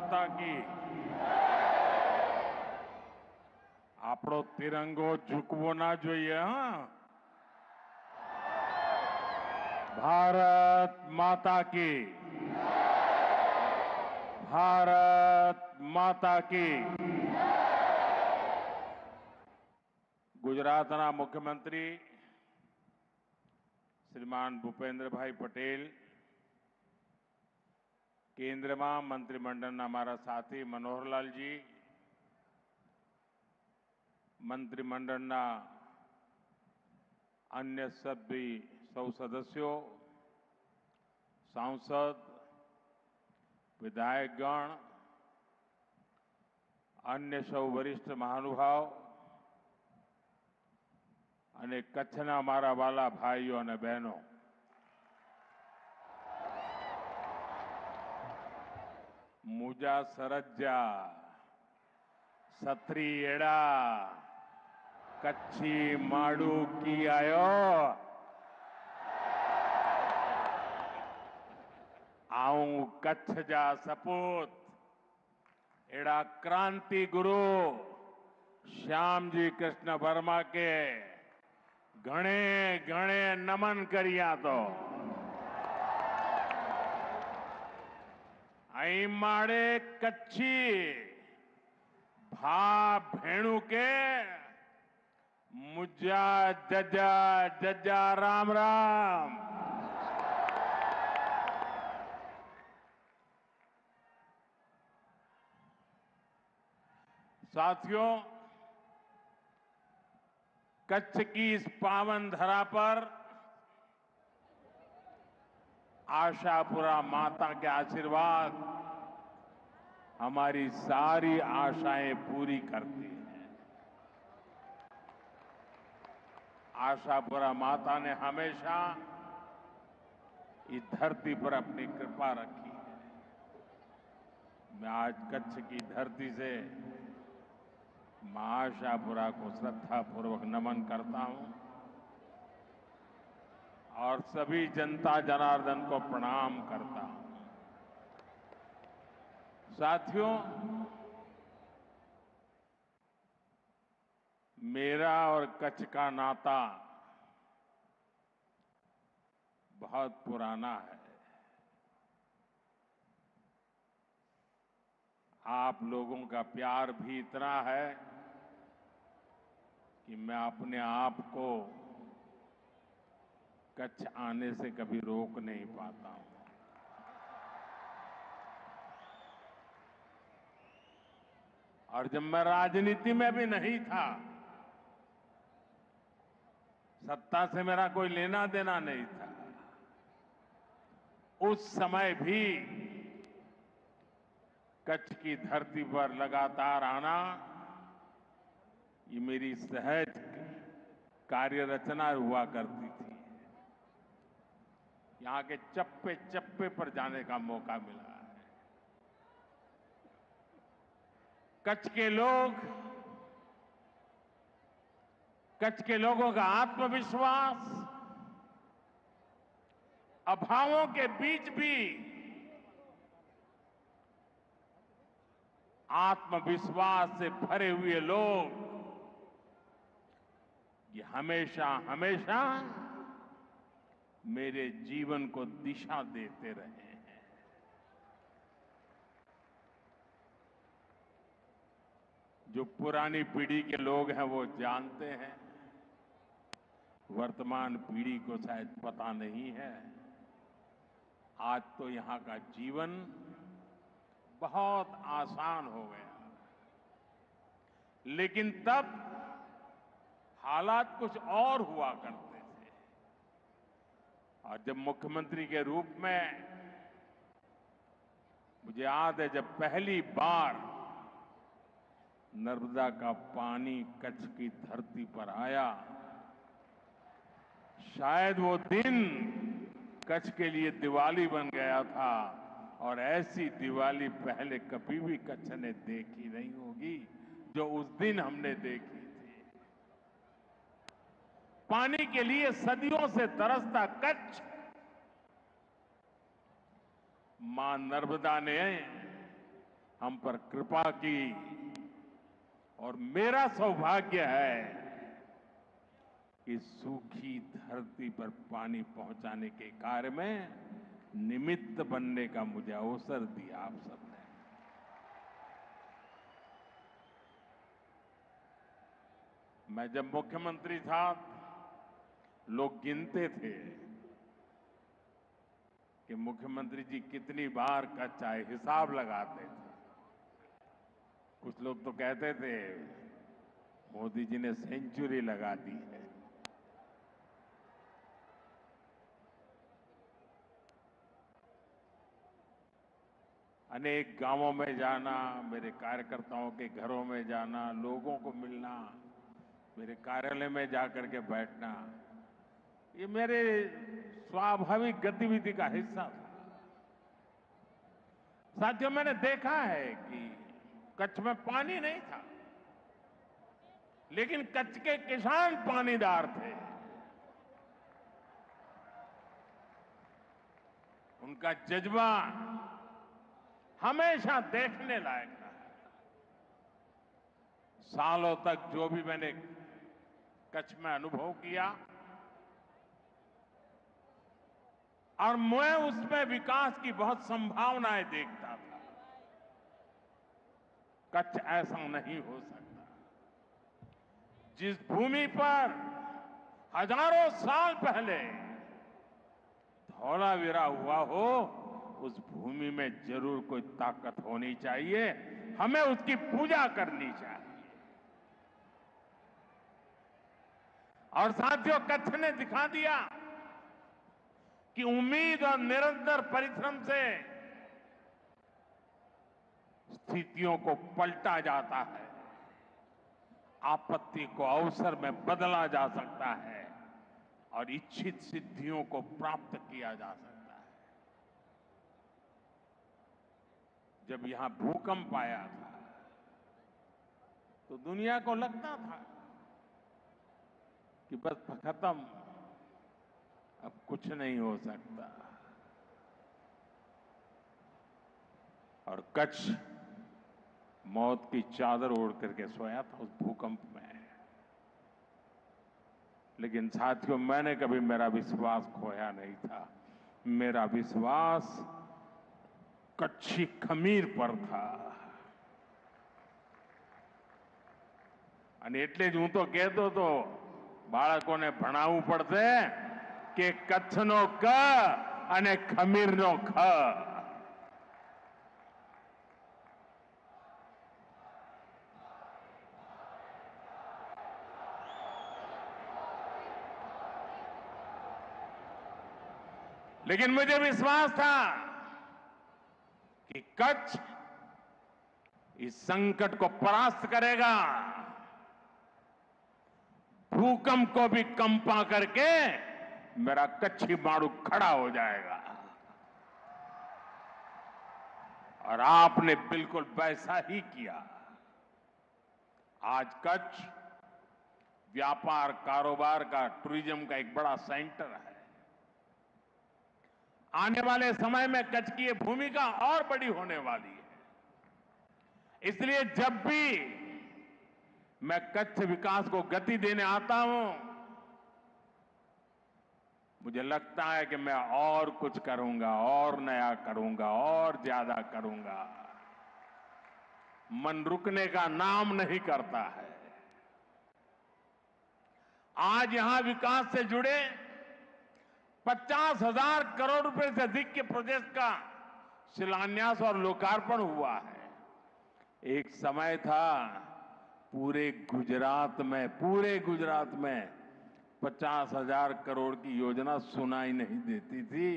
माता की। આપણો તિરંગો ઝૂકવો ના જોઈએ હા। ભારત માતા की। ભારત માતા की। ગુજરાતના મુખ્યમંત્રી શ્રીમાન ભૂપેન્દ્રભાઈ પટેલ, કેન્દ્રમાં મંત્રીમંડળના મારા સાથી મનોહરલાલજી, મંત્રીમંડળના अन्य सभी सौ सदस्यों, सांसद, विधायकगण, अन्य सौ वरिष्ठ महानुभाव અને કચ્છના મારા વાલા ભાઈઓ અને બહેનો, મુજા સરજ્જા સત્રી એડા કચ્છી માડું કી આયો આઉં કચ્છ જા સપૂત એડા क्रांति गुरु श्यामजी कृष्ण वर्मा के घणे घणे नमन करिया तो आई माड़े कच्छी भा भेणु के मुजा जजा जजा राम राम। साथियों, कच्छ की इस पावन धरा पर आशापुरा माता के आशीर्वाद हमारी सारी आशाएं पूरी करती हैं। आशापुरा माता ने हमेशा इस धरती पर अपनी कृपा रखी है। मैं आज कच्छ की धरती से मां आशापुरा को श्रद्धापूर्वक नमन करता हूं और सभी जनता जनार्दन को प्रणाम करता हूं। साथियों, मेरा और कच्छ का नाता बहुत पुराना है। आप लोगों का प्यार भी इतना है कि मैं अपने आप को कच्छ आने से कभी रोक नहीं पाता हूं। और जब मैं राजनीति में भी नहीं था, सत्ता से मेरा कोई लेना देना नहीं था, उस समय भी कच्छ की धरती पर लगातार आना ये मेरी सहज कार्य रचना हुआ करती थी। यहां के चप्पे चप्पे पर जाने का मौका मिला है। कच्छ के लोगों का आत्मविश्वास अभावों के बीच भी आत्मविश्वास से भरे हुए लोग ये हमेशा हमेशा मेरे जीवन को दिशा देते रहे हैं। जो पुरानी पीढ़ी के लोग हैं वो जानते हैं, वर्तमान पीढ़ी को शायद पता नहीं है। आज तो यहां का जीवन बहुत आसान हो गया, लेकिन तब हालात कुछ और हुआ करते थे। और जब मुख्यमंत्री के रूप में मुझे याद है, जब पहली बार नर्मदा का पानी कच्छ की धरती पर आया, शायद वो दिन कच्छ के लिए दिवाली बन गया था। और ऐसी दिवाली पहले कभी भी कच्छ ने देखी नहीं होगी जो उस दिन हमने देखी थी। पानी के लिए सदियों से तरसता कच्छ, मां नर्मदा ने हम पर कृपा की और मेरा सौभाग्य है कि सूखी धरती पर पानी पहुंचाने के कार्य में निमित्त बनने का मुझे अवसर दिया आप सबने। मैं जब मुख्यमंत्री था, लोग गिनते थे कि मुख्यमंत्री जी कितनी बार कच्छ आए, हिसाब लगाते थे। कुछ लोग तो कहते थे मोदी जी ने सेंचुरी लगा दी है। अनेक गांवों में जाना, मेरे कार्यकर्ताओं के घरों में जाना, लोगों को मिलना, मेरे कार्यालय में जाकर के बैठना, ये मेरे स्वाभाविक गतिविधि का हिस्सा था। साथियों, मैंने देखा है कि कच्छ में पानी नहीं था, लेकिन कच्छ के किसान पानीदार थे। उनका जज्बा हमेशा देखने लायक रहा है। सालों तक जो भी मैंने कच्छ में अनुभव किया और मैं उसमें विकास की बहुत संभावनाएं देखता था। कच्छ ऐसा नहीं हो सकता। जिस भूमि पर हजारों साल पहले धौलावीरा हुआ हो, उस भूमि में जरूर कोई ताकत होनी चाहिए। हमें उसकी पूजा करनी चाहिए। और साथियों, कच्छ ने दिखा दिया कि उम्मीद और निरंतर परिश्रम से स्थितियों को पलटा जाता है, आपत्ति को अवसर में बदला जा सकता है और इच्छित सिद्धियों को प्राप्त किया जा सकता है। जब यहां भूकंप आया था तो दुनिया को लगता था कि बस खत्म, अब कुछ नहीं हो सकता। और कच्छ मौत की चादर ओढ़ करके सोया था उस भूकंप में। लेकिन साथियों, मैंने कभी मेरा विश्वास खोया नहीं था। मेरा विश्वास कच्छी खमीर पर था। અને એટલે જ હું તો કહેતો હતો બાળકોને ભણાવવું પડશે કે કચ્છનો ક અને ખમીરનો ખ। लेकिन मुझे विश्वास था कि कच्छ इस संकट को परास्त करेगा, भूकंप को भी कंपा करके मेरा कच्छी मारू खड़ा हो जाएगा। और आपने बिल्कुल वैसा ही किया। आज कच्छ व्यापार, कारोबार का, टूरिज्म का एक बड़ा सेंटर है। आने वाले समय में कच्छ की ये भूमिका और बड़ी होने वाली है। इसलिए जब भी मैं कच्छ विकास को गति देने आता हूं, मुझे लगता है कि मैं और कुछ करूंगा, और नया करूंगा, और ज्यादा करूंगा। मन रुकने का नाम नहीं करता है। आज यहां विकास से जुड़े 50,000 करोड़ रुपए से अधिक के प्रोजेक्ट का शिलान्यास और लोकार्पण हुआ है। एक समय था पूरे गुजरात में 50,000 करोड़ की योजना सुनाई नहीं देती थी।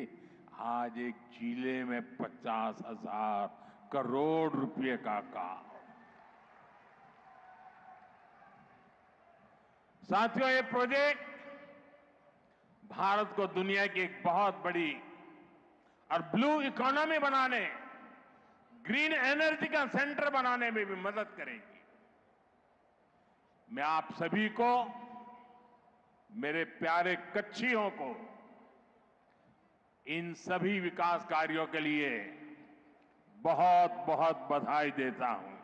आज एक जिले में 50,000 करोड़ रुपए का काम। साथियों, ये प्रोजेक्ट भारत को दुनिया की एक बहुत बड़ी और ब्लू इकोनॉमी बनाने, ग्रीन एनर्जी का सेंटर बनाने में भी मदद करेगी। मैं आप सभी को, मेरे प्यारे कच्छियों को, इन सभी विकास कार्यों के लिए बहुत बहुत बधाई देता हूं।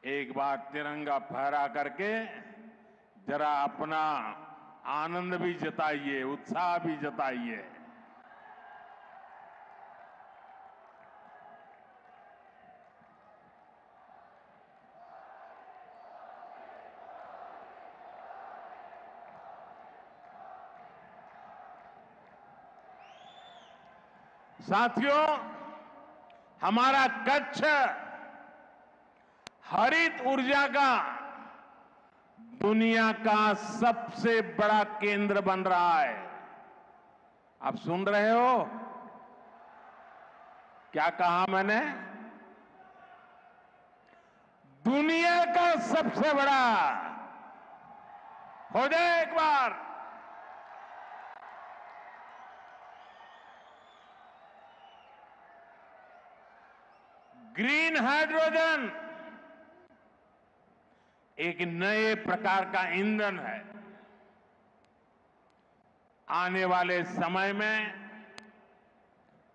एक बार तिरंगा फहरा करके जरा अपना आनंद भी जताइए, उत्साह भी जताइए। साथियों, हमारा कच्छ हरित ऊर्जा का दुनिया का सबसे बड़ा केंद्र बन रहा है। आप सुन रहे हो? क्या कहा मैंने? दुनिया का सबसे बड़ा। हो जाए एक बार। ग्रीन हाइड्रोजन एक नए प्रकार का ईंधन है। आने वाले समय में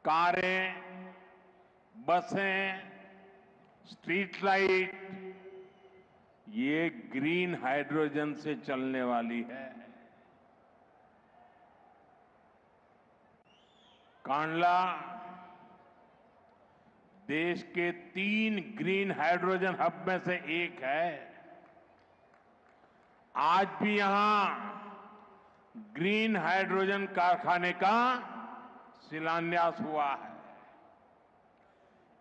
कारें, बसें, स्ट्रीट लाइट ये ग्रीन हाइड्रोजन से चलने वाली है। कांडला देश के 3 ग्रीन हाइड्रोजन हब में से एक है। आज भी यहां ग्रीन हाइड्रोजन कारखाने का शिलान्यास हुआ है।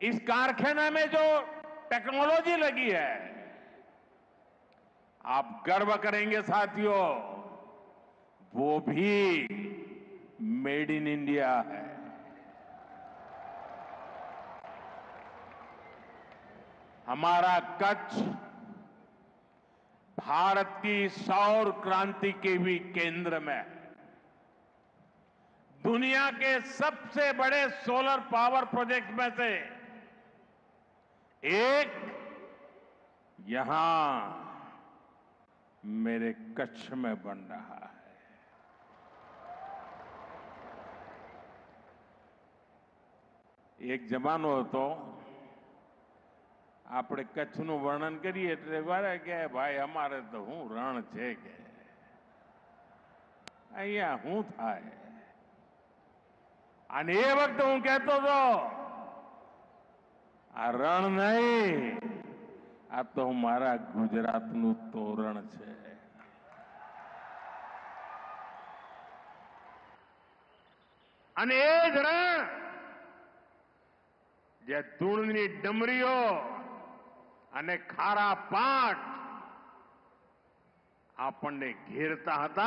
इस कारखाने में जो टेक्नोलॉजी लगी है, आप गर्व करेंगे साथियों, वो भी मेड इन इंडिया है। हमारा कच्छ भारत की सौर क्रांति के भी केंद्र में है। दुनिया के सबसे बड़े सोलर पावर प्रोजेक्ट में से एक यहां मेरे कच्छ में बन रहा है। एक जमानो હતો આપણે કચ્છનું વર્ણન કરીએ એટલે વારે કે ભાઈ અમારે તો હું રણ છે કે અહીંયા શું થાય। અને એ વખતે હું કહેતો હતો આ રણ નહીં, આ તો મારા ગુજરાતનું તોરણ છે। અને એ જ રણ જે ધૂળની ડમરીઓ અને ખારા પાટ આપણને ઘેરતા હતા,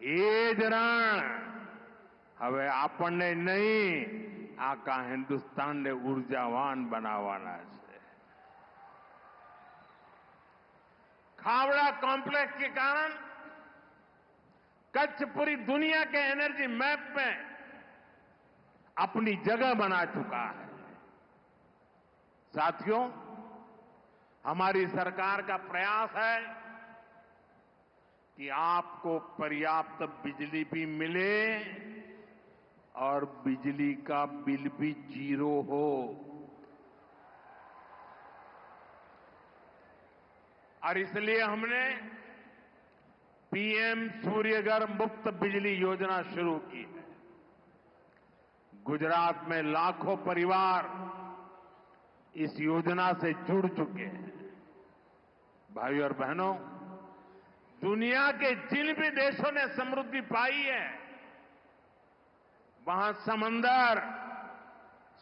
એ જ રણ હવે આપણને નહીં, આખા હિન્દુસ્તાનને ઉર્જાવાન બનાવવાના છે। खावड़ा कॉम्प्लेक्स के कारण कच्छ पूरी दुनिया के एनर्जी मैप में अपनी जगह बना चुका है। साथियों, हमारी सरकार का प्रयास है कि आपको पर्याप्त बिजली भी मिले और बिजली का बिल भी 0 हो। और इसलिए हमने पीएम सूर्यघर मुफ्त बिजली योजना शुरू की है। गुजरात में लाखों परिवार इस योजना से जुड़ चुके हैं। भाइयों और बहनों, दुनिया के जिन भी देशों ने समृद्धि पाई है, वहां समंदर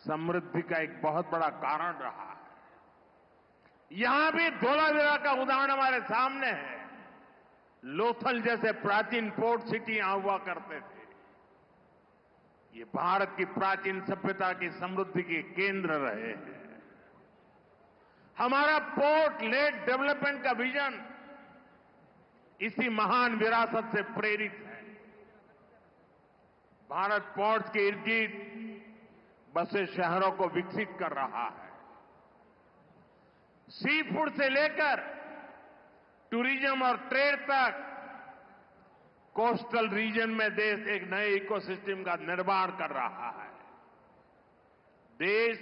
समृद्धि का एक बहुत बड़ा कारण रहा है। यहां भी धोलावीरा का उदाहरण हमारे सामने है। लोथल जैसे प्राचीन पोर्ट सिटी यहां हुआ करते थे। ये भारत की प्राचीन सभ्यता की समृद्धि के केंद्र रहे हैं। हमारा पोर्ट लेड डेवलपमेंट का विजन इसी महान विरासत से प्रेरित है। भारत पोर्ट्स के इर्द गिर्द बसे शहरों को विकसित कर रहा है। सी फूड से लेकर टूरिज्म और ट्रेड तक कोस्टल रीजन में देश एक नए इकोसिस्टम का निर्माण कर रहा है। देश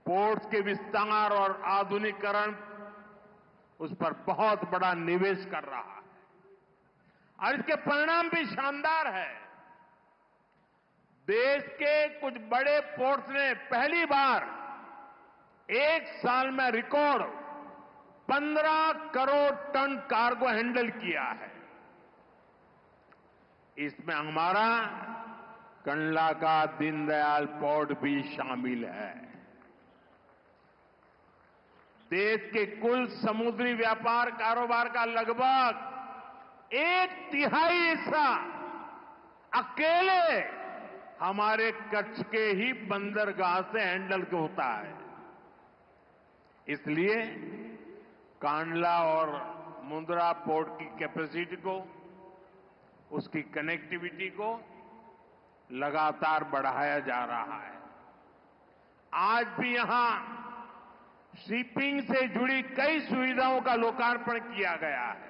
पोर्ट्स के विस्तार और आधुनिकीकरण उस पर बहुत बड़ा निवेश कर रहा है और इसके परिणाम भी शानदार है। देश के कुछ बड़े पोर्ट्स ने पहली बार एक साल में record 15 crore ton cargo handle किया है। इसमें हमारा कंडला का दीनदयाल पोर्ट भी शामिल है। देश के कुल समुद्री व्यापार कारोबार का लगभग 1/3 हिस्सा अकेले हमारे कच्छ के ही बंदरगाह से हैंडल होता है। इसलिए कांडला और मुंद्रा पोर्ट की कैपेसिटी को, उसकी कनेक्टिविटी को लगातार बढ़ाया जा रहा है। आज भी यहां शिपिंग से जुड़ी कई सुविधाओं का लोकार्पण किया गया है।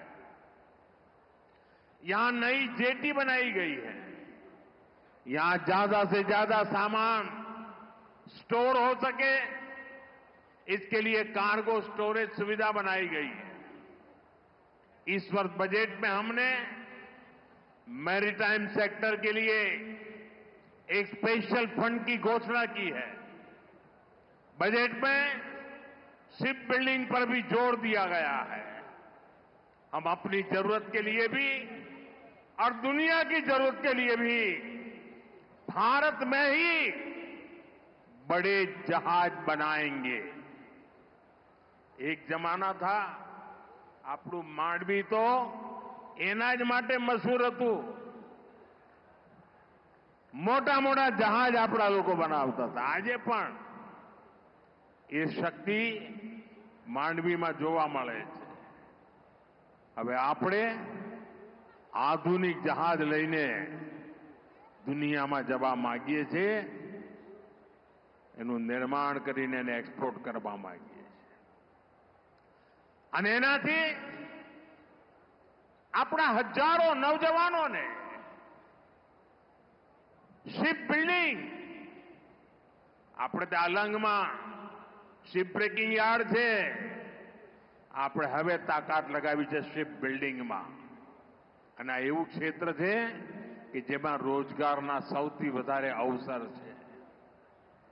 यहां नई जेटी बनाई गई है। यहां ज्यादा से ज्यादा सामान स्टोर हो सके, इसके लिए कार्गो स्टोरेज सुविधा बनाई गई है। इस वर्ष बजट में हमने मैरीटाइम सेक्टर के लिए एक स्पेशल फंड की घोषणा की है। बजट में शिप बिल्डिंग पर भी जोर दिया गया है। हम अपनी जरूरत के लिए भी और दुनिया की जरूरत के लिए भी भारत में ही बड़े जहाज बनाएंगे। एक जमाना था, આપણું માંડવી તો એના જ માટે મશહૂર હતું। મોટા મોટા જહાજ આપણા લોકો બનાવતા હતા। આજે પણ એ શક્તિ માંડવીમાં જોવા મળે છે। હવે આપણે આધુનિક જહાજ લઈને દુનિયામાં જવા માંગીએ છીએ। એનું નિર્માણ કરીને એને એક્સપોર્ટ કરવા માંગીએ છીએ અને એનાથી આપણા હજારો નવજવાનોને શિપ બિલ્ડિંગ, આપણે ત્યાં અલંગમાં શિપ બ્રેકિંગ યાર્ડ છે, આપણે હવે તાકાત લગાવી છે શિપ બિલ્ડિંગમાં અને આ એવું ક્ષેત્ર છે કે જેમાં રોજગારના સૌથી વધારે અવસર છે।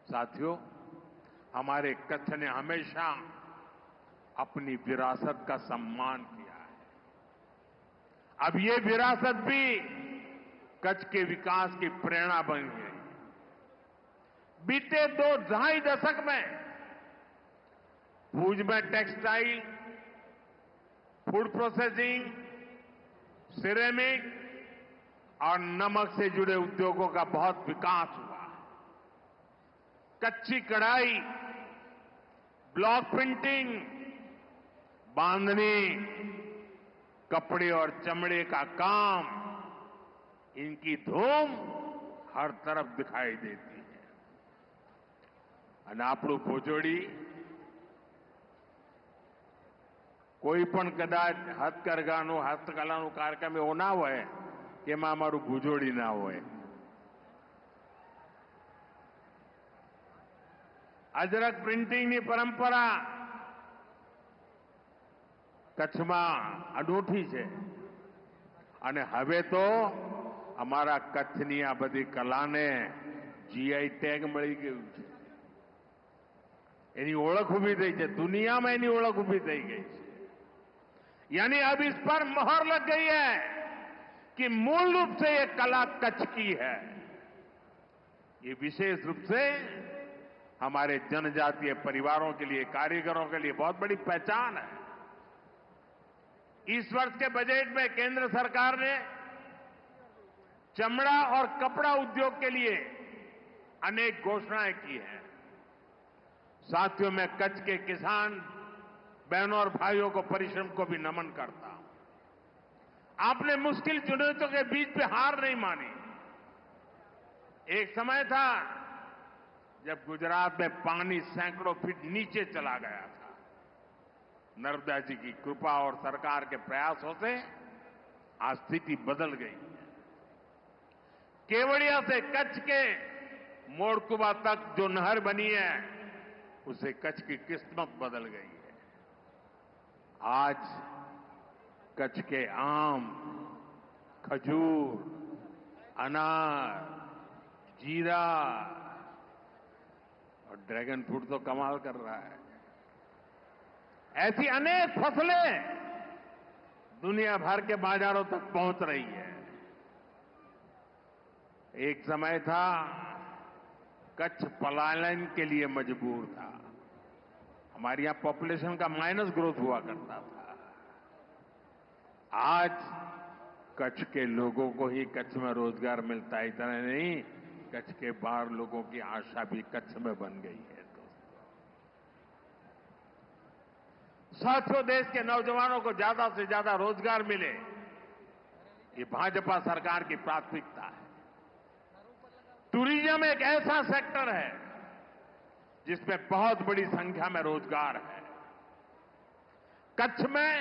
साथियों, हमारे कच्छ ने हमेशा अपनी विरासत का सम्मान किया है। अब ये विरासत भी कच्छ के विकास की प्रेरणा बन गई। बीते 2-2.5 दशक में भुज में टेक्सटाइल, फूड प्रोसेसिंग, सिरेमिक और नमक से जुड़े उद्योगों का बहुत विकास हुआ। कच्ची कढ़ाई, ब्लॉक प्रिंटिंग, बांधनी, कपड़े और चमड़े का काम, इनकी धूम हर तरफ दिखाई देती है। અને આપણું ભુજોડી કોઈ પણ કદાચ હસ્તકલાનું કાર્યક્રમ એવો ના હોય કે એમાં અમારું ભુજોડી ના હોય। અજરક પ્રિન્ટિંગની પરંપરા કચ્છમાં અનોઠી છે અને હવે તો અમારા કચ્છની આ બધી કલાને જીઆઈ ટેગ મળી ગયું છે। એની ઓળખ ઊભી થઈ છે, દુનિયામાં એની ઓળખ ઊભી થઈ ગઈ છે। यानी अब इस पर मोहर लग गई है कि मूल रूप से ये कला कच्छ की है। ये विशेष रूप से हमारे जनजातीय परिवारों के लिए, कारीगरों के लिए बहुत बड़ी पहचान है। इस वर्ष के बजट में केंद्र सरकार ने चमड़ा और कपड़ा उद्योग के लिए अनेक घोषणाएं की हैं। साथियों, मैं कच्छ के किसान बहनों और भाइयों को, परिश्रम को भी नमन करता हूं। आपने मुश्किल चुनौतियों के बीच में हार नहीं मानी। एक समय था जब गुजरात में पानी सैकड़ों फीट नीचे चला गया था। नर्मदा जी की कृपा और सरकार के प्रयासों से आज स्थिति बदल गई। केवड़िया से कच्छ के मोड़कुबा तक जो नहर बनी है उससे कच्छ की किस्मत बदल गई है। आज कच्छ के आम, खजूर, अनार, जीरा और ड्रैगन फ्रूट तो कमाल कर रहा है। ऐसी अनेक फसलें दुनिया भर के बाजारों तक पहुंच रही है। एक समय था कच्छ पलायन के लिए मजबूर था। हमारे यहां पॉपुलेशन का माइनस ग्रोथ हुआ करता था। आज कच्छ के लोगों को ही कच्छ में रोजगार मिलता है। इतना नहीं, कच्छ के बाहर लोगों की आशा भी कच्छ में बन गई है। साथियों, देश के नौजवानों को ज्यादा से ज्यादा रोजगार मिले, ये भाजपा सरकार की प्राथमिकता है। टूरिज्म एक ऐसा सेक्टर है जिसमें बहुत बड़ी संख्या में रोजगार है। कच्छ में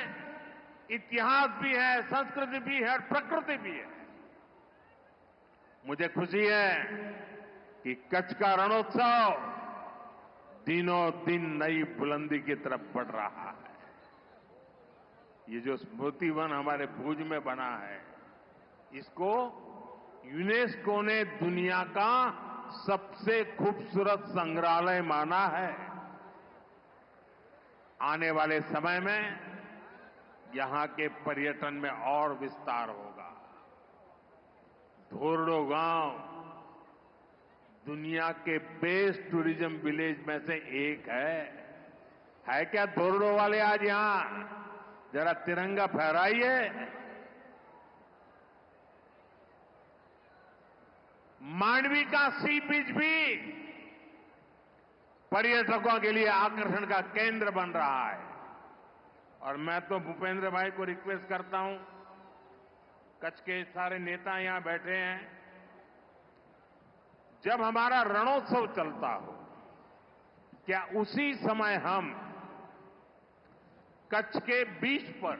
इतिहास भी है, संस्कृति भी है और प्रकृति भी है। मुझे खुशी है कि कच्छ का रणोत्सव दिनों दिन नई बुलंदी की तरफ बढ़ रहा है। ये जो स्मृति वन हमारे भुज में बना है, इसको यूनेस्को ने दुनिया का सबसे खूबसूरत संग्रहालय माना है। आने वाले समय में यहां के पर्यटन में और विस्तार होगा। धोरडो गांव दुनिया के बेस्ट टूरिज्म विलेज में से एक है क्या धोरडो वाले? आज यहां जरा तिरंगा फहराइए। मांडवी का सी बीच भी पर्यटकों के लिए आकर्षण का केंद्र बन रहा है। और मैं तो भूपेंद्र भाई को रिक्वेस्ट करता हूं, कच्छ के सारे नेता यहां बैठे हैं, जब हमारा रणोत्सव चलता हो, क्या उसी समय हम कच्छ के बीच पर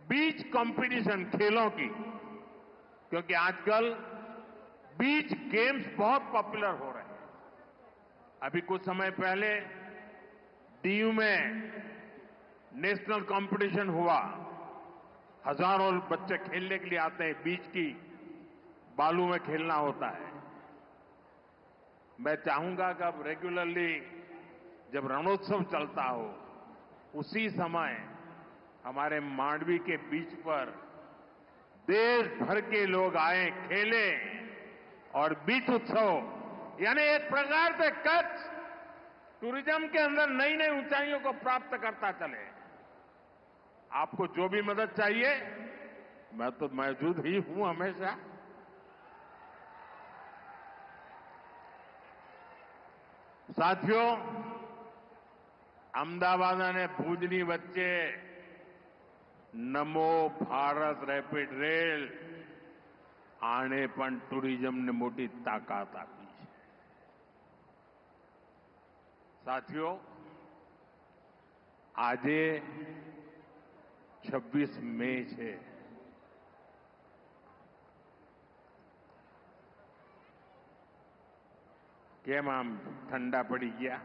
बीच कंपटीशन खेलों की, क्योंकि आजकल बीच गेम्स बहुत पॉपुलर हो रहे हैं। अभी कुछ समय पहले दीव में नेशनल कंपटीशन हुआ। हजारों बच्चे खेलने के लिए आते हैं। बीच की बालू में खेलना होता है। मैं चाहूंगा कि अब रेगुलरली जब रणोत्सव चलता हो, उसी समय हमारे मांडवी के बीच पर देश भर के लोग आए, खेले और बीच उत्सव, यानी एक प्रकार से कच्छ टूरिज्म के अंदर नई नई ऊंचाइयों को प्राप्त करता चले। आपको जो भी मदद चाहिए, मैं तो मौजूद ही हूं हमेशा। साथियों, अहमदाबाद ने भूजनी वच्चे नमो भारत રેપિડ રેલ આણે પણ ટુરિઝમને મોટી તાકાત આપી છે। સાથીઓ, આજે 26 મે છે। કેમ આમ ઠંડા પડી ગયા?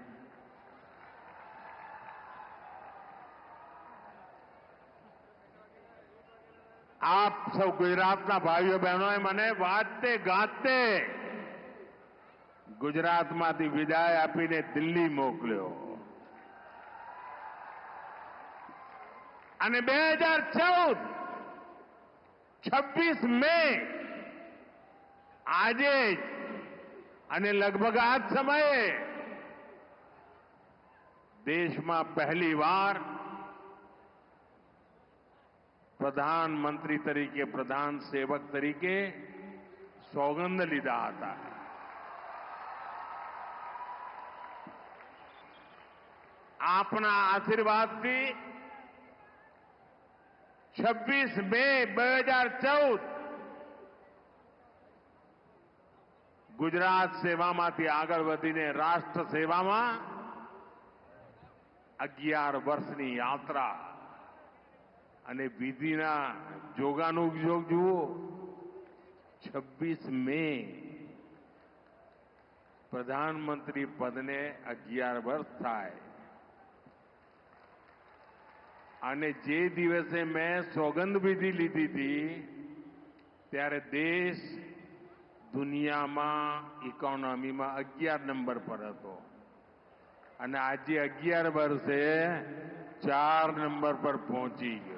આપ સૌ ગુજરાતના ભાઈઓ બહેનોએ મને વાજતે ગાજતે ગુજરાતમાંથી વિદાય આપીને દિલ્હી મોકલ્યો અને 2014 26 મે આજે જ અને લગભગ આ જ સમયે દેશમાં પહેલીવાર प्रधानमंत्री तरीके, प्रधान सेवक तरीके सौगंध लीधा आता है। આપના આશીર્વાદથી 26 મે 2014 ગુજરાત સેવામાંથી આગળ વધીને રાષ્ટ્ર સેવામાં 11 વર્ષની યાત્રા અને વિધિના જોગાનુજોગ જુઓ, 26 मई प्रधानमंत्री पद ने 11 વર્ષ થાય અને જે દિવસે મેં સોગંદ વિધિ લીધી હતી ત્યારે દેશ દુનિયામાં ઇકોનોમીમાં 11 નંબર પર હતો અને આજે 11 વર્ષે 4 નંબર પર પહોંચી ગયો.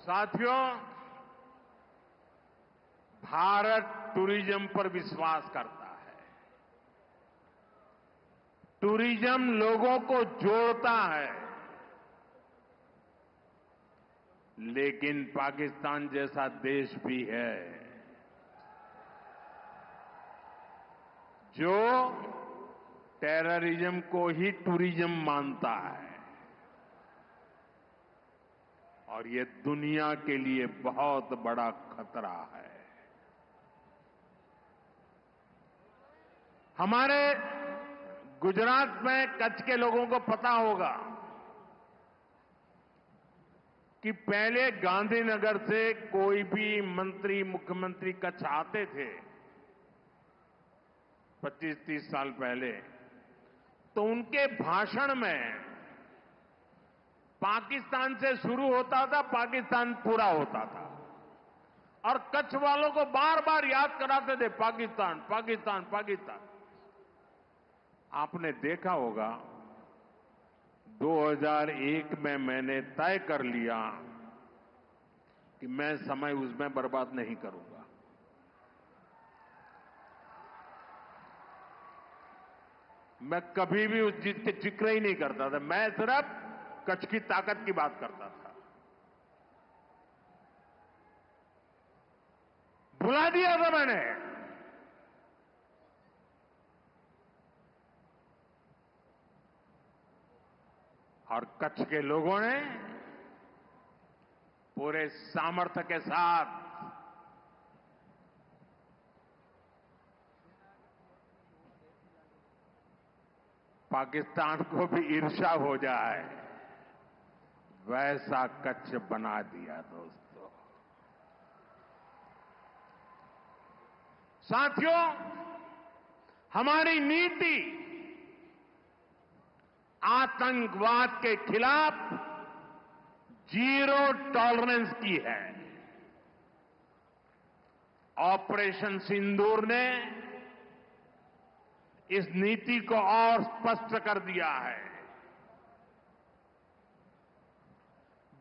साथियों, भारत टूरिज्म पर विश्वास करता है. टूरिज्म लोगों को जोड़ता है. लेकिन पाकिस्तान जैसा देश भी है जो टेररिज्म को ही टूरिज्म मानता है और ये दुनिया के लिए बहुत बड़ा खतरा है. हमारे गुजरात में कच्छ के लोगों को पता होगा कि पहले गांधीनगर से कोई भी मंत्री मुख्यमंत्री कच्छ आते थे 25-30 साल पहले, तो उनके भाषण में पाकिस्तान से शुरू होता था, पाकिस्तान पूरा होता था और कच्छ वालों को बार बार याद कराते थे पाकिस्तान पाकिस्तान पाकिस्तान. आपने देखा होगा 2001 में मैंने तय कर लिया कि मैं समय उसमें बर्बाद नहीं करूंगा. मैं कभी भी उस चीज के जिक्र ही नहीं करता था. मैं सिर्फ कच्छ की ताकत की बात करता था. भुला दिया था मैंने. और कच्छ के लोगों ने पूरे सामर्थ्य के साथ पाकिस्तान को भी ईर्ष्या हो जाए वैसा कच्छ बना दिया. दोस्तों, साथियों, हमारी नीति आतंकवाद के खिलाफ जीरो टॉलरेंस की है. ऑपरेशन सिंदूर ने इस नीति को और स्पष्ट कर दिया है.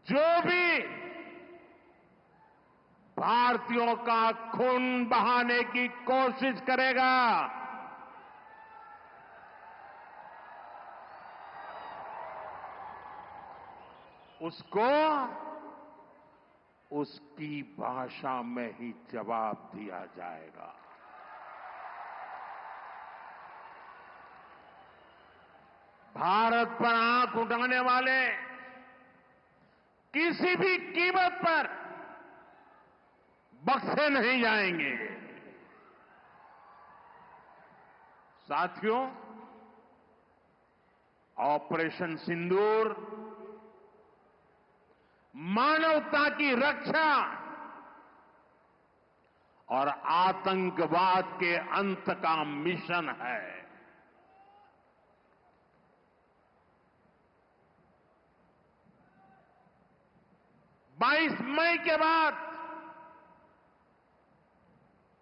जो भी भारतीयों का खून बहाने की कोशिश करेगा उसको उसकी भाषा में ही जवाब दिया जाएगा. भारत पर आंख उठाने वाले किसी भी कीमत पर बख्शे नहीं जाएंगे. साथियों, ऑपरेशन सिंदूर मानवता की रक्षा और आतंकवाद के अंत का मिशन है. 22 मई के बाद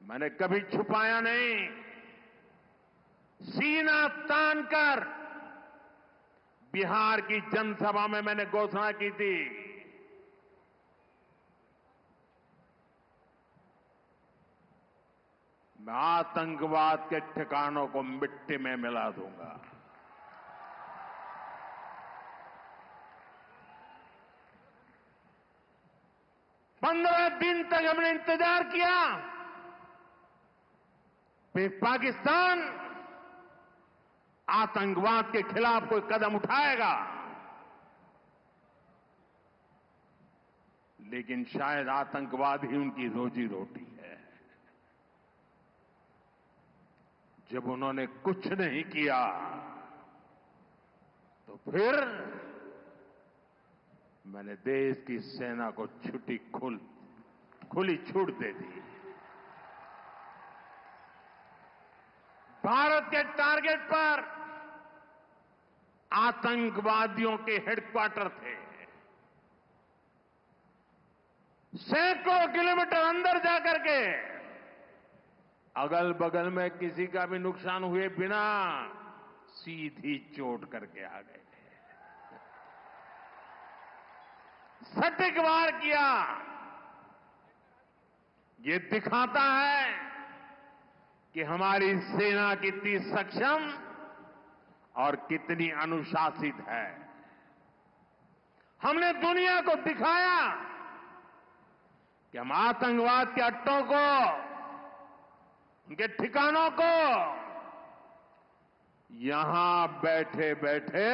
मैंने कभी छुपाया नहीं, सीना तानकर बिहार की जनसभा में मैंने घोषणा की थी, मैं आतंकवाद के ठिकानों को मिट्टी में मिला दूंगा. पंद्रह दिन तक हमने इंतजार किया, फिर पाकिस्तान आतंकवाद के खिलाफ कोई कदम उठाएगा लेकिन शायद आतंकवाद ही उनकी रोजी रोटी है। जब उन्होंने कुछ नहीं किया तो फिर मैंने देश की सेना को खुली छूट दे दी। भारत के टारगेट पर आतंकवादियों के हेडक्वार्टर थे। सैकड़ों किलोमीटर अंदर जाकर के अगल बगल में किसी का भी नुकसान हुए बिना सीधी चोट करके आ गए। सटीक वार किया। ये दिखाता है कि हमारी सेना कितनी सक्षम और कितनी अनुशासित है। हमने दुनिया को दिखाया कि हम आतंकवाद के अड्डों को, उनके ठिकानों को यहां बैठे बैठे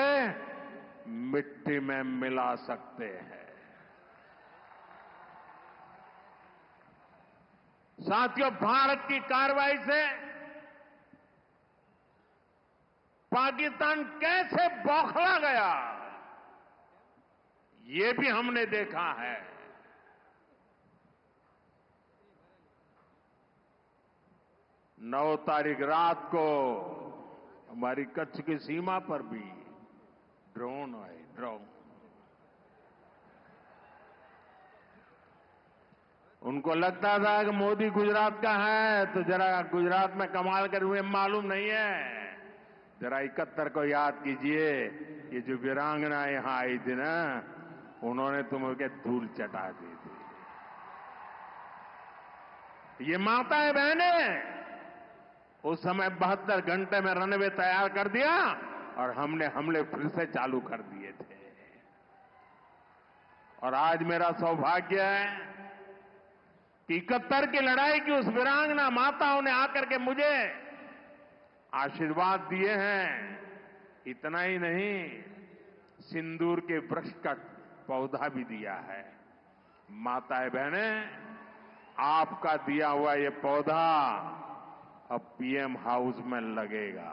मिट्टी में मिला सकते हैं। साथियों, भारत की कार्रवाई से पाकिस्तान कैसे बौखला गया, ये भी हमने देखा है। 9 तारीख रात को हमारी कच्छ की सीमा पर भी ड्रोन आए। उनको लगता था कि मोदी गुजरात का है तो जरा गुजरात में कमाल कर हुए मालूम नहीं है। जरा 71 को याद कीजिए, ये जो वीरांगना यहां आई थी ना, उन्होंने तुम्हें धूल चटा दी थी। ये माताएं बहनें उस समय 72 घंटे में रनवे तैयार कर दिया और हमने हमले फिर से चालू कर दिए थे। और आज मेरा सौभाग्य है कि 71 की लड़ाई की उस वीरांगना माताओं ने आकर के मुझे आशीर्वाद दिए हैं। इतना ही नहीं, सिंदूर के वृक्ष का पौधा भी दिया है। माताएं बहनें, आपका दिया हुआ ये पौधा अब पीएम हाउस में लगेगा।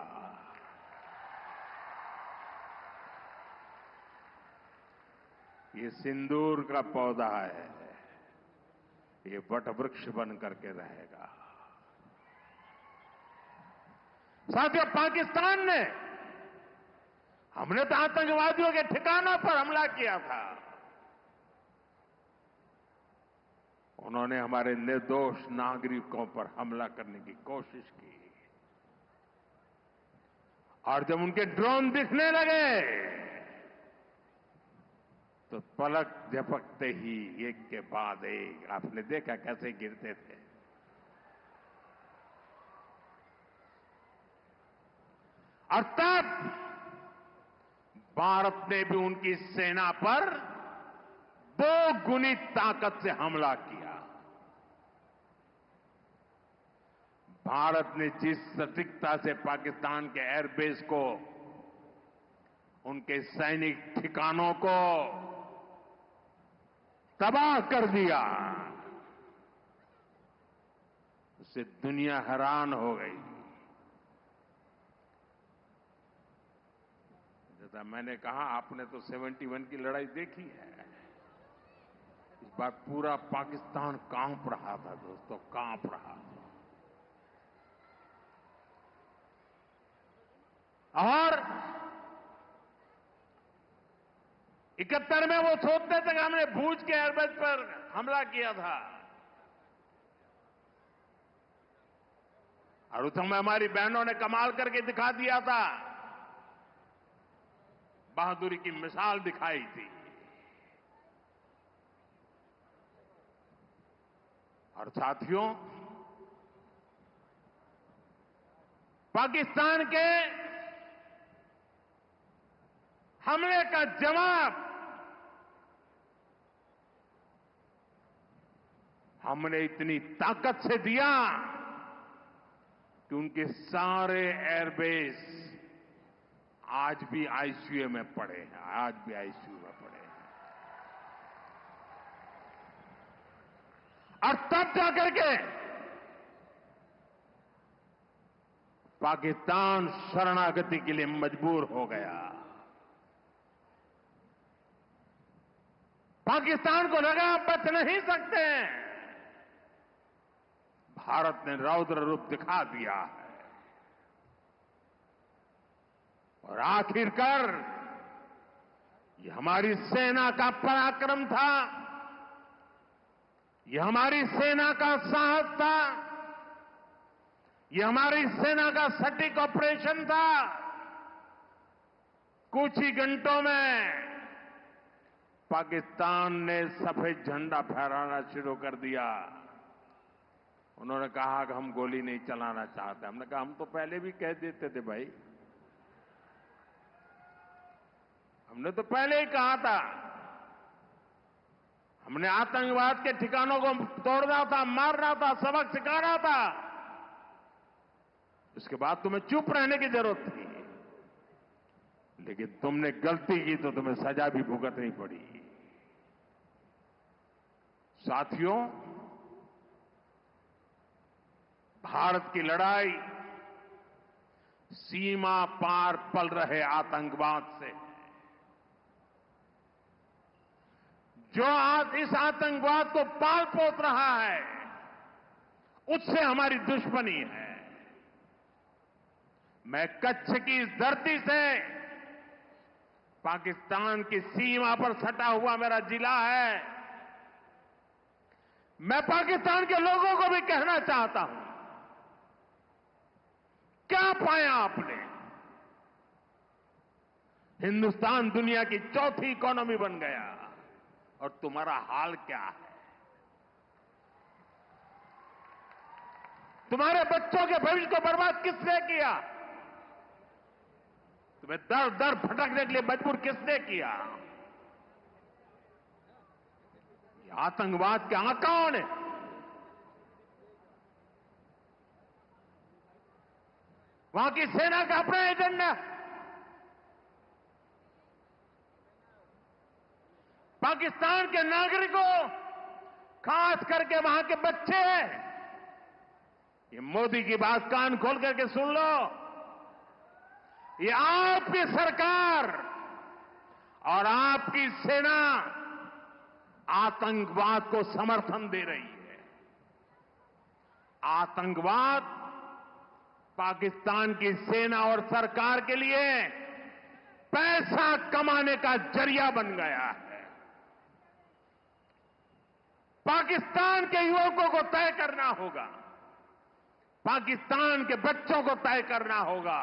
ये सिंदूर का पौधा है, ये वटवृक्ष बन करके रहेगा। साथियों, पाकिस्तान ने, हमने तो आतंकवादियों के ठिकानों पर हमला किया था। उन्होंने हमारे निर्दोष नागरिकों पर हमला करने की कोशिश की। और जब उनके ड्रोन दिखने लगे तो पलक झपकते ही एक के बाद एक, आपने देखा कैसे गिरते थे। और तब भारत ने भी उनकी सेना पर 2 गुनी ताकत से हमला किया। भारत ने जिस सटीकता से पाकिस्तान के एयरबेस को, उनके सैनिक ठिकानों को तबाह कर दिया, उससे दुनिया हैरान हो गई। जैसा मैंने कहा, आपने तो 71 की लड़ाई देखी है। इस बार पूरा पाकिस्तान कांप रहा था दोस्तों, कांप रहा था। और 71 में वो सोचते थे कि हमने भूज के एयरबेस पर हमला किया था। और उस समय हमारी बहनों ने कमाल करके दिखा दिया था, बहादुरी की मिसाल दिखाई थी। और साथियों, पाकिस्तान के हमले का जवाब हमने इतनी ताकत से दिया कि उनके सारे एयरबेस आज भी आईसीयू में पड़े हैं, आज भी आईसीयू में पड़े हैं। और तब जाकर के पाकिस्तान शरणागति के लिए मजबूर हो गया। पाकिस्तान को लगा बच नहीं सकते। भारत ने रौद्र रूप दिखा दिया है और आखिरकार ये हमारी सेना का पराक्रम था, ये हमारी सेना का साहस था, ये हमारी सेना का सटीक ऑपरेशन था। कुछ ही घंटों में पाकिस्तान ने सफेद झंडा फहराना शुरू कर दिया। उन्होंने कहा कि हम गोली नहीं चलाना चाहते। हमने कहा हम तो पहले भी कह देते थे भाई, हमने तो पहले ही कहा था। हमने आतंकवाद के ठिकानों को तोड़ना था, मारना था, सबक सिखाना था। उसके बाद तुम्हें चुप रहने की जरूरत थी, लेकिन तुमने गलती की तो तुम्हें सजा भी भुगतनी पड़ी। साथियों, भारत की लड़ाई सीमा पार पल रहे आतंकवाद से। जो आज इस आतंकवाद को पाल पोस रहा है, उससे हमारी दुश्मनी है। मैं कच्छ की इस धरती से, पाकिस्तान की सीमा पर सटा हुआ मेरा जिला है, मैं पाकिस्तान के लोगों को भी कहना चाहता हूं, क्या पाया आपने? हिंदुस्तान दुनिया की चौथी इकोनॉमी बन गया और तुम्हारा हाल क्या है? तुम्हारे बच्चों के भविष्य को बर्बाद किसने किया? तुम्हें दर दर भटकने के लिए मजबूर किसने किया? ये आतंकवाद के आकाओं ने। वहां की सेना का अपना एजेंडा। पाकिस्तान के नागरिकों, खास करके वहां के बच्चे, ये मोदी की बात कान खोल करके सुन लो। ये आपकी सरकार और आपकी सेना आतंकवाद को समर्थन दे रही है। आतंकवाद पाकिस्तान की सेना और सरकार के लिए पैसा कमाने का जरिया बन गया है। पाकिस्तान के युवकों को तय करना होगा, पाकिस्तान के बच्चों को तय करना होगा,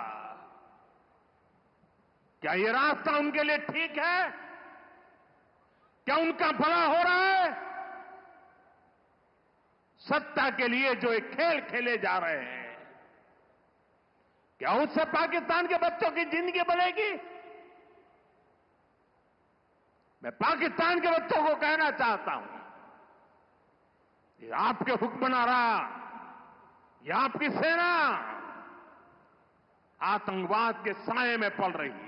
क्या ये रास्ता उनके लिए ठीक है? क्या उनका भला हो रहा है? सत्ता के लिए जो एक खेल खेले जा रहे हैं, क्या उससे पाकिस्तान के बच्चों की जिंदगी बनेगी? मैं पाकिस्तान के बच्चों को कहना चाहता हूं, ये आपके हुक्मनारा, ये आपकी सेना आतंकवाद के साए में पल रही है।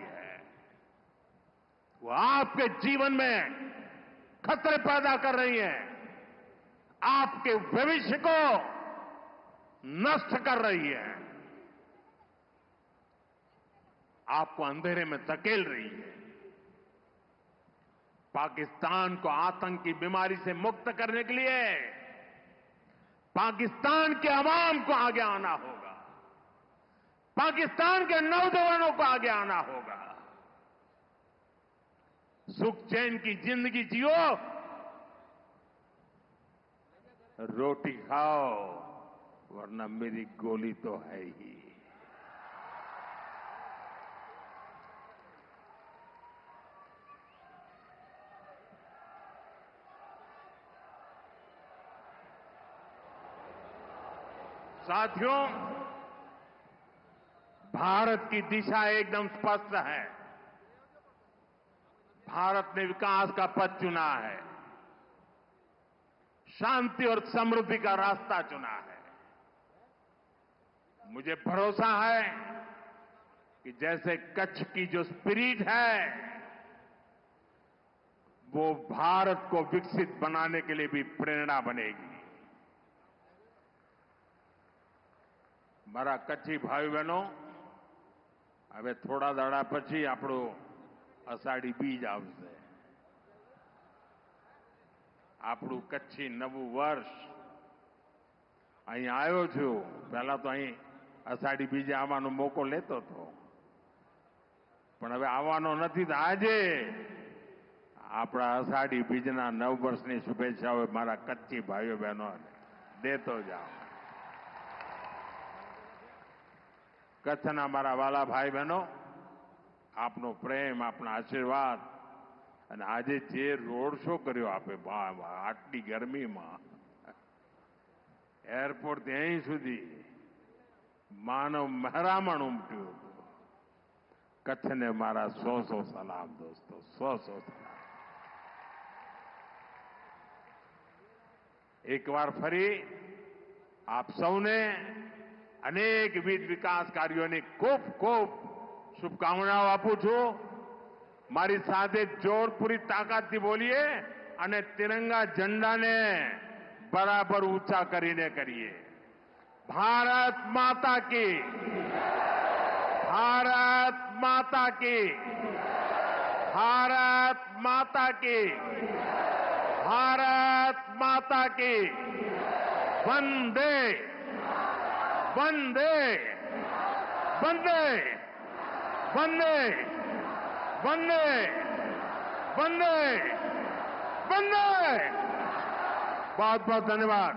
वो आपके जीवन में खतरे पैदा कर रही है, आपके भविष्य को नष्ट कर रही है, आपको अंधेरे में धकेल रही है। पाकिस्तान को आतंक की बीमारी से मुक्त करने के लिए पाकिस्तान के अवाम को आगे आना होगा, पाकिस्तान के नौजवानों को आगे आना होगा। सुख चैन की जिंदगी जियो, रोटी खाओ, वरना मेरी गोली तो है ही। साथियों, भारत की दिशा एकदम स्पष्ट है। भारत ने विकास का पथ चुना है, शांति और समृद्धि का रास्ता चुना है। मुझे भरोसा है कि जैसे कच्छ की जो स्पिरिट है, वो भारत को विकसित बनाने के लिए भी प्रेरणा बनेगी। મારા કચ્છી ભાઈ બહેનો, હવે થોડા દાડા પછી આપણું અષાઢી બીજ આવશે. આપણું કચ્છી નવું વર્ષ અહીં આવ્યો છું. પહેલા તો અહીં અષાઢી બીજે આવવાનો મોકો લેતો હતો, પણ હવે આવવાનો નથી. તો આજે આપણા અષાઢી બીજના નવ વર્ષની શુભેચ્છાઓ મારા કચ્છી ભાઈઓ બહેનો દેતો જાઓ. કચ્છના મારા વાલા ભાઈ બહેનો, આપનો પ્રેમ, આપના આશીર્વાદ અને આજે જે રોડ શો કર્યો આપે આટલી ગરમીમાં, એરપોર્ટથી અહીં સુધી માનવ મહેરામણ ઉમટ્યું હતું. કચ્છને મારા 100 સલામ દોસ્તો, 100 સલામ. एक बार फरी आप सौने अनेकविध विकास कार्यों ने खूब खूब शुभकामनाओं आपू छू. मारी साथे जोर पूरी ताकत थी बोलिए અને तिरंगा झंडा ने बराबर ऊंचा करीने करिए. भारत माता की, भारत माता की, भारत माता की, भारत माता की. वंदे वंदे वंदे वंदे वंदे वंदे वंदे. बहुत बहुत धन्यवाद.